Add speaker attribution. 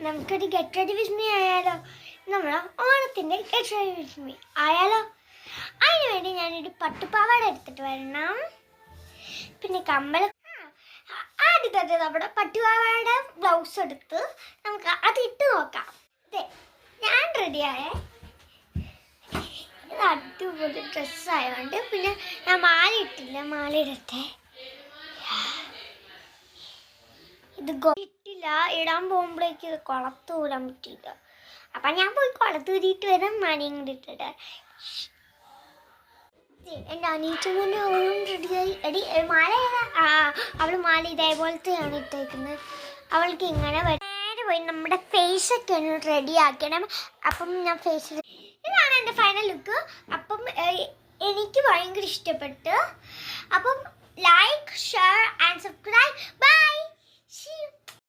Speaker 1: നമുക്കൊരു get ready with me ആയാലോ? നമ്മളെ ഓണത്തിൻ്റെ ഗെറ്റ് റെഡി വിത്ത് മീ ആയാലോ? അതിന് വേണ്ടി ഞാനൊരു പട്ടുപാവാട എടുത്തിട്ട് വരണം. പിന്നെ കമ്മൽ. ആദ്യത്തെ നമ്മുടെ പട്ടുപാവാട ബ്ലൗസ് എടുത്ത് നമുക്ക് അത് ഇട്ട് നോക്കാം. അതെ, ഞാൻ റെഡിയായേ. ഇത് അടിപൊളി ഡ്രസ്സായതുകൊണ്ട് പിന്നെ ഞാൻ മാല ഇട്ടില്ല. മാല ഇടട്ടെ. ഇത് ഇട്ടില്ല. ഇടാൻ പോകുമ്പോഴേക്ക് ഇത് കുളത്തൂരാൻ പറ്റില്ല. അപ്പം ഞാൻ പോയി കുളത്തൂരിയിട്ട് വരാം. മാലയും കൂടി ഇട്ടിട്ട് എൻ്റെ അനീറ്റന്നെ റെഡിയായി. എടി മാല അവൾ മാല ഇതേപോലത്തെയാണ് ഇട്ടേക്കുന്നത്. അവൾക്ക് ഇങ്ങനെ നേരെ പോയി നമ്മുടെ ഫേസൊക്കെ ഒന്ന് റെഡി ആക്കണം. അപ്പം ഞാൻ ഫേസ് ഇതാണ് എൻ്റെ ഫൈനൽ ലുക്ക്. അപ്പം എനിക്ക് ഭയങ്കര ഇഷ്ടപ്പെട്ടു. അപ്പം like, share and subscribe. Bye. See you.